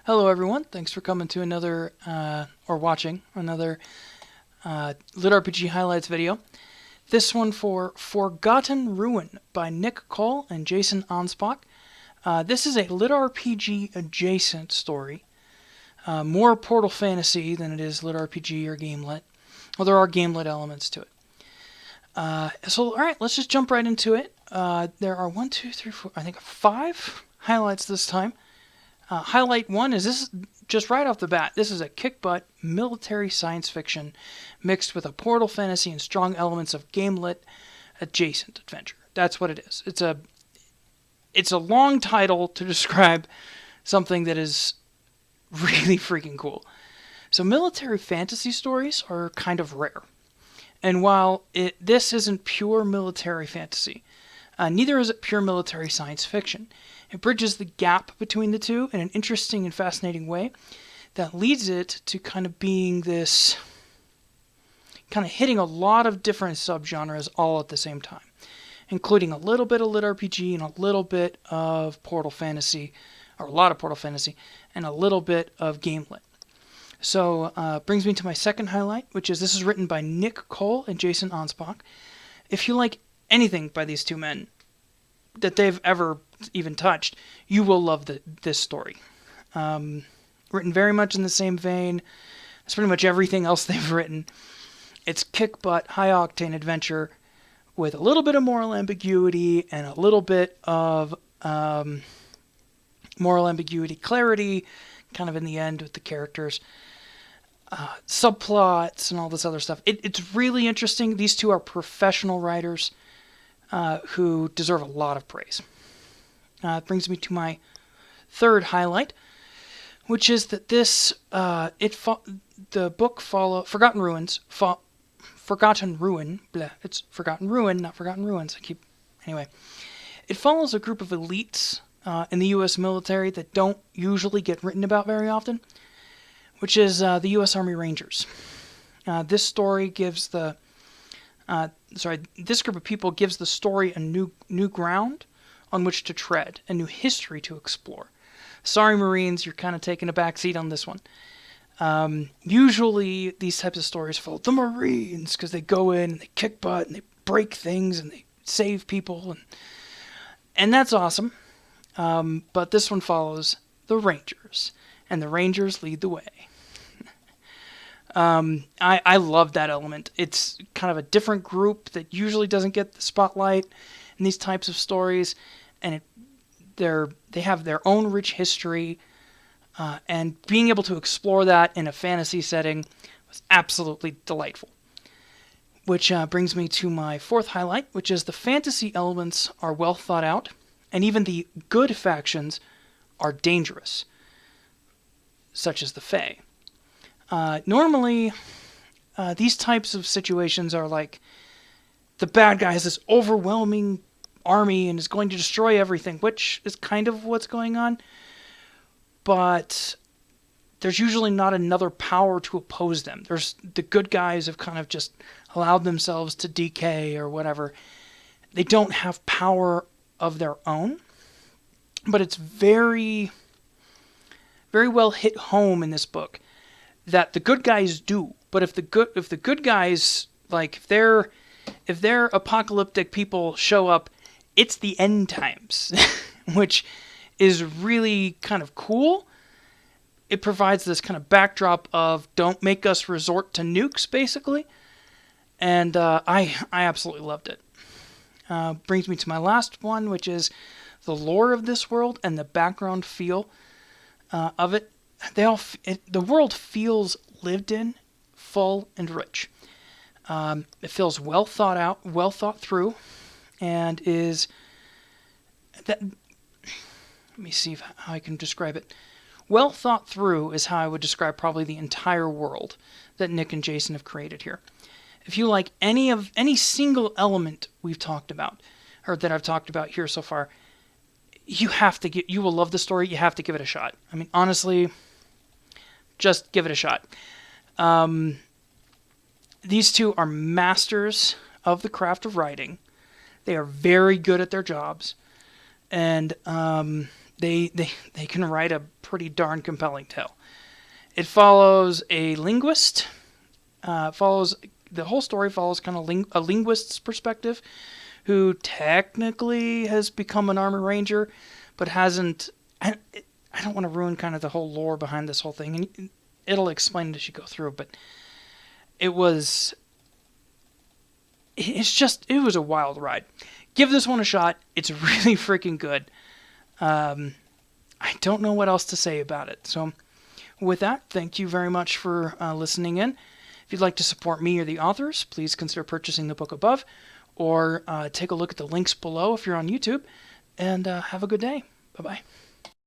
Hello, everyone. Thanks for coming to another, or watching another LitRPG highlights video. This one for Forgotten Ruin by Nick Cole and Jason Anspach. This is a LitRPG adjacent story. More Portal Fantasy than it is LitRPG or Gamelit. Well, there are Gamelit elements to it. Alright, let's just jump right into it. There are 1, 2, 3, 4, I think 5 highlights this time. Highlight 1 is this, just right off the bat, this is a kick-butt military science fiction mixed with a Portal Fantasy and strong elements of Gamelit adjacent adventure. That's what it is. It's a long title to describe something that is really freaking cool. So military fantasy stories are kind of rare. And while this isn't pure military fantasy, neither is it pure military science fiction. It bridges the gap between the two in an interesting and fascinating way that leads it to kind of being this, kind of hitting a lot of different subgenres all at the same time, including a little bit of LitRPG and a little bit of Portal Fantasy, or a lot of Portal Fantasy, and a little bit of Gamelit. So, brings me to my second highlight, which is this is written by Nick Cole and Jason Anspach. If you like anything by these two men that they've ever even touched, you will love this story. Written very much in the same vein as pretty much everything else they've written. It's kick-butt, high-octane adventure with a little bit of moral ambiguity and a little bit of moral ambiguity clarity kind of in the end with the characters. Subplots and all this other stuff. It's really interesting. These two are professional writers who deserve a lot of praise. It brings me to my third highlight, which is that this the book Forgotten Ruin. It's Forgotten Ruin, not Forgotten Ruins. Anyway. It follows a group of elites in the U.S. military that don't usually get written about very often, which is the U.S. Army Rangers. This story gives this group of people gives the story a new ground on which to tread, a new history to explore. Sorry, Marines, you're kind of taking a back seat on this one. Usually, these types of stories follow the Marines because they go in and they kick butt and they break things and they save people, and that's awesome. But this one follows the Rangers, and the Rangers lead the way. I love that element. It's kind of a different group that usually doesn't get the spotlight in these types of stories, and they have their own rich history, and being able to explore that in a fantasy setting was absolutely delightful. Which brings me to my fourth highlight, which is the fantasy elements are well thought out, and even the good factions are dangerous, such as the Fae. Normally, these types of situations are like the bad guy has this overwhelming army and is going to destroy everything, which is kind of what's going on, but there's usually not another power to oppose them. The good guys have kind of just allowed themselves to decay or whatever. They don't have power of their own, but it's very, very well hit home in this book that the good guys do. But if the good guys, like if they're apocalyptic people show up, it's the end times, which is really kind of cool. It provides this kind of backdrop of don't make us resort to nukes, basically. And I absolutely loved it. Brings me to my last one, which is the lore of this world and the background feel of it. The world feels lived in, full, and rich. It feels well thought out, well thought through, and is that. Let me see how I can describe it. Well thought through is how I would describe probably the entire world that Nick and Jason have created here. If you like any single element we've talked about, or that I've talked about here so far, you will love the story. You have to give it a shot. I mean, honestly, just give it a shot. These two are masters of the craft of writing. They are very good at their jobs, and they can write a pretty darn compelling tale. It follows a linguist. The whole story follows kind of a linguist's perspective, who technically has become an army ranger, but hasn't. I don't want to ruin kind of the whole lore behind this whole thing, and it'll explain it as you go through. But it was a wild ride. Give this one a shot. It's really freaking good. I don't know what else to say about it. So with that, thank you very much for listening in. If you'd like to support me or the authors, please consider purchasing the book above, or take a look at the links below if you're on YouTube, and have a good day. Bye-bye.